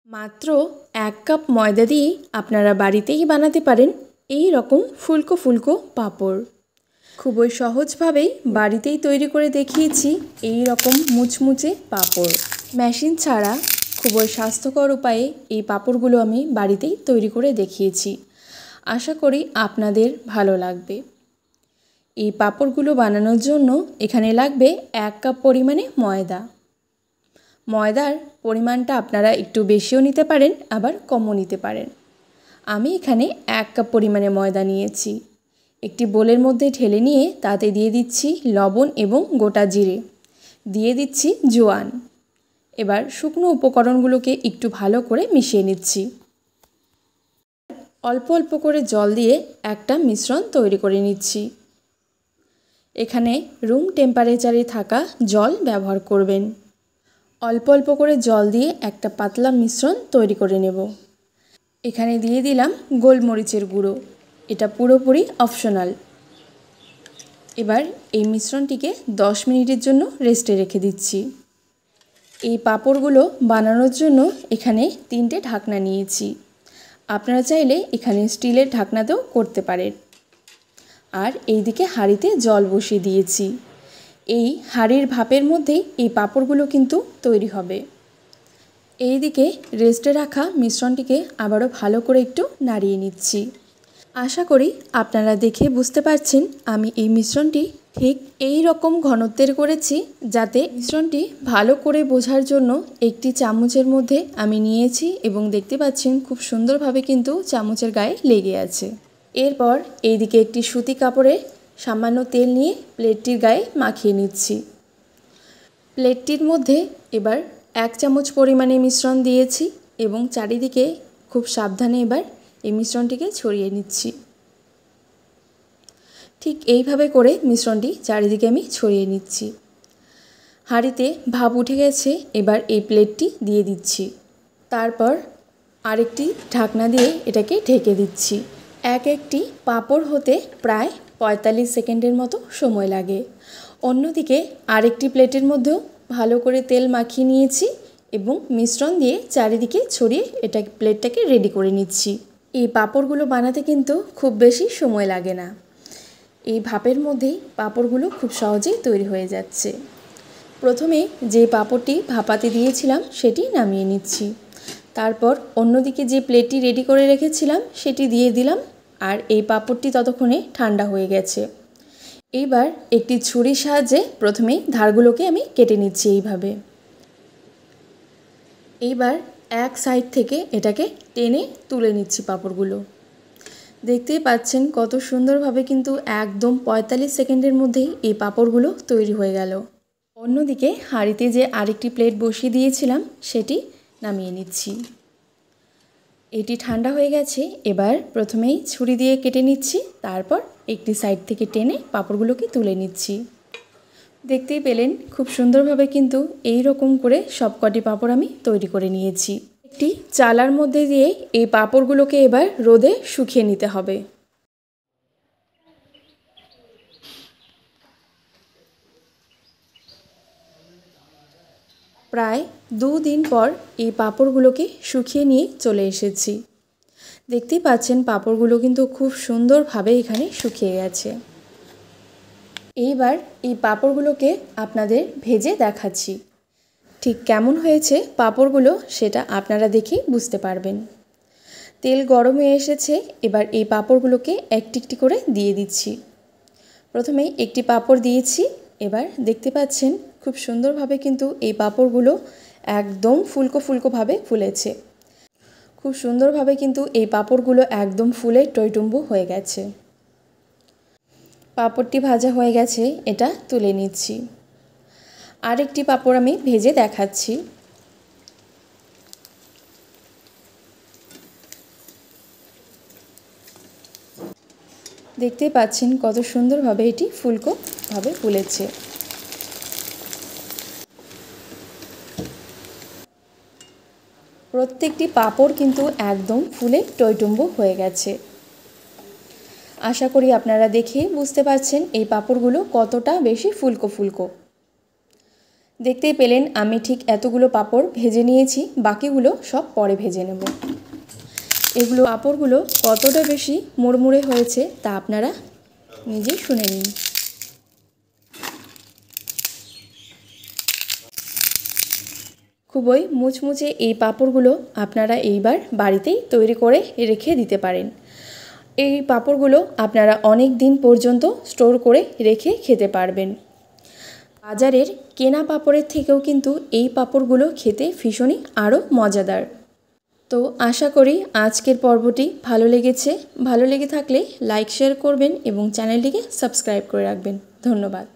মাত্র 1 কাপ ময়দা দিয়ে আপনারা বাড়িতেই বানাতে পারেন এই রকম ফুলকো ফুলকো পাঁপড়। খুবই সহজভাবেই বাড়িতেই তৈরি করে দেখিয়েছি এই রকম মুচমুচে পাঁপড়। মেশিন ছাড়া খুবই স্বাস্থ্যকর উপায়ে এই পাঁপড়গুলো আমি বাড়িতেই তৈরি করে দেখিয়েছি। আশা করি আপনাদের ভালো লাগবে। এই পাঁপড়গুলো বানানোর জন্য এখানে লাগবে 1 কাপ পরিমাণে ময়দা। ময়দার পরিমাণটা আপনারা একটু বেশিও নিতে পারেন, আবার কমও নিতে পারেন। আমি এখানে 1 কাপ পরিমাণে ময়দা নিয়েছি। একটি বোলের মধ্যে ঢেলে নিয়ে তাতে দিয়ে দিচ্ছি লবণ এবং গোটা জিরে, দিয়ে দিচ্ছি জোয়ান। এবার শুকনো উপকরণগুলোকে একটু ভালো করে মিশিয়ে নিচ্ছি। অল্প অল্প করে জল দিয়ে একটা মিশ্রণ তৈরি করে নিচ্ছি। এখানে রুম টেম্পারেচারে থাকা জল ব্যবহার করবেন। অল্প অল্প করে জল দিয়ে একটা পাতলা মিশ্রণ তৈরি করে নেব। এখানে দিয়ে দিলাম গোলমরিচের গুঁড়ো, এটা পুরোপুরি অপশনাল। এবার এই মিশ্রণটিকে 10 মিনিটের জন্য রেস্টে রেখে দিচ্ছি। এই পাঁপড়গুলো বানানোর জন্য এখানে 3টে ঢাকনা নিয়েছি। আপনারা চাইলে এখানে স্টিলের ঢাকনাতেও করতে পারেন। আর এইদিকে হাঁড়িতে জল বসিয়ে দিয়েছি। এই হাঁড়ির ভাপের মধ্যেই এই পাঁপড়গুলো কিন্তু তৈরি হবে। এইদিকে রেস্টে রাখা মিশ্রণটিকে আবারও ভালো করে একটু নাড়িয়ে নিচ্ছি। আশা করি আপনারা দেখে বুঝতে পারছেন আমি এই মিশ্রণটি ঠিক এই রকম ঘনত্বের করেছি, যাতে মিশ্রণটি ভালো করে বোঝার জন্য একটি চামচের মধ্যে আমি নিয়েছি এবং দেখতে পাচ্ছেন খুব সুন্দরভাবে কিন্তু চামচের গায়ে লেগে আছে। এরপর এইদিকে একটি সুতি কাপড়ে সামান্য তেল নিয়ে প্লেটটির গায়ে মাখিয়ে নিচ্ছি। প্লেটটির মধ্যে এবার 1 চামচ পরিমাণে মিশ্রণ দিয়েছি এবং চারিদিকে খুব সাবধানে এবার এই মিশ্রণটিকে ছড়িয়ে নিচ্ছি। ঠিক এইভাবে করে মিশ্রণটি চারিদিকে আমি ছড়িয়ে নিচ্ছি। হাঁড়িতে ভাপ উঠে গেছে, এবার এই প্লেটটি দিয়ে দিচ্ছি। তারপর আরেকটি ঢাকনা দিয়ে এটাকে ঢেকে দিচ্ছি। একটি পাঁপড় হতে প্রায় 45 সেকেন্ডের মতো সময় লাগে। অন্যদিকে আরেকটি প্লেটের মধ্যেও ভালো করে তেল মাখিয়ে নিয়েছি এবং মিশ্রণ দিয়ে চারিদিকে ছড়িয়ে প্লেটটাকে রেডি করে নিচ্ছি। এই পাঁপড়গুলো বানাতে কিন্তু খুব বেশি সময় লাগে না। এই ভাপের মধ্যেই পাঁপড়গুলো খুব সহজেই তৈরি হয়ে যাচ্ছে। প্রথমে যে পাঁপড়টি ভাপাতে দিয়েছিলাম সেটি নামিয়ে নিচ্ছি। তারপর অন্যদিকে যে প্লেটটি রেডি করে রেখেছিলাম সেটি দিয়ে দিলাম, আর এই পাঁপড়টি ততক্ষণে ঠান্ডা হয়ে গেছে। এইবার একটি ছুরির সাহায্যে প্রথমেই ধারগুলোকে আমি কেটে নিচ্ছি এইভাবে। এইবার এক সাইড থেকে এটাকে টেনে তুলে নিচ্ছি পাঁপড়গুলো। দেখতেই পাচ্ছেন কত সুন্দরভাবে কিন্তু একদম 45 সেকেন্ডের মধ্যেই এই পাঁপড়গুলো তৈরি হয়ে গেল। অন্যদিকে হাঁড়িতে যে আরেকটি প্লেট বসিয়ে দিয়েছিলাম সেটি নামিয়ে নিচ্ছি। এটি ঠান্ডা হয়ে গেছে। এবার প্রথমেই ছুরি দিয়ে কেটে নিচ্ছি, তারপর একটি সাইড থেকে টেনে পাঁপড়গুলোকে তুলে নিচ্ছি। দেখতেই পেলেন খুব সুন্দরভাবে কিন্তু এই রকম করে সবকটি পাঁপড় আমি তৈরি করে নিয়েছি। একটি চালার মধ্যে দিয়ে এই পাঁপড়গুলোকে এবার রোদে শুকিয়ে নিতে হবে। প্রায় 2 দিন পর এই পাঁপড়গুলোকে শুকিয়ে নিয়ে চলে এসেছি। দেখতেই পাচ্ছেন পাঁপড়গুলো কিন্তু খুব সুন্দরভাবে এখানে শুকিয়ে গেছে। এইবার এই পাঁপড়গুলোকে আপনাদের ভেজে দেখাচ্ছি। ঠিক কেমন হয়েছে পাঁপড়গুলো সেটা আপনারা দেখেই বুঝতে পারবেন। তেল গরম হয়ে এসেছে, এবার এই পাঁপড়গুলোকে একটি একটি করে দিয়ে দিচ্ছি। প্রথমেই একটি পাঁপড় দিয়েছি। এবার দেখতে পাচ্ছেন খুব সুন্দরভাবে কিন্তু এই পাঁপড়গুলো একদম ফুলকো ফুলকোভাবে ফুলেছে। খুব সুন্দরভাবে কিন্তু এই পাঁপড়গুলো একদম ফুলে টইটুম্বু হয়ে গেছে। পাঁপড়টি ভাজা হয়ে গেছে, এটা তুলে নিচ্ছি। আরেকটি পাঁপড় আমি ভেজে দেখাচ্ছি। দেখতেই পাচ্ছেন কত সুন্দরভাবে এটি ফুলকোভাবে ফুলেছে। প্রত্যেকটি পাঁপড় কিন্তু একদম ফুলে টইটুম্বু হয়ে গেছে। আশা করি আপনারা দেখে বুঝতে পারছেন এই পাঁপড়গুলো কতটা বেশি ফুলকো ফুলকো। দেখতেই পেলেন আমি ঠিক এতগুলো পাঁপড় ভেজে নিয়েছি, বাকিগুলো সব পরে ভেজে নেব। এগুলো পাঁপড়গুলো কতটা বেশি মুড়মুড়ে হয়েছে তা আপনারা নিজেই শুনে নিন। খুবই মুচমুচে এই পাঁপড়গুলো আপনারা এইবার বাড়িতেই তৈরি করে রেখে দিতে পারেন। এই পাঁপড়গুলো আপনারা অনেক দিন পর্যন্ত স্টোর করে রেখে খেতে পারবেন। বাজারের কেনা পাঁপড়ের থেকেও কিন্তু এই পাঁপড়গুলো খেতে ভীষণই আরও মজাদার। তো আশা করি আজকের পর্বটি ভালো লেগেছে। ভালো লেগে থাকলে লাইক শেয়ার করবেন এবং চ্যানেলটিকে সাবস্ক্রাইব করে রাখবেন। ধন্যবাদ।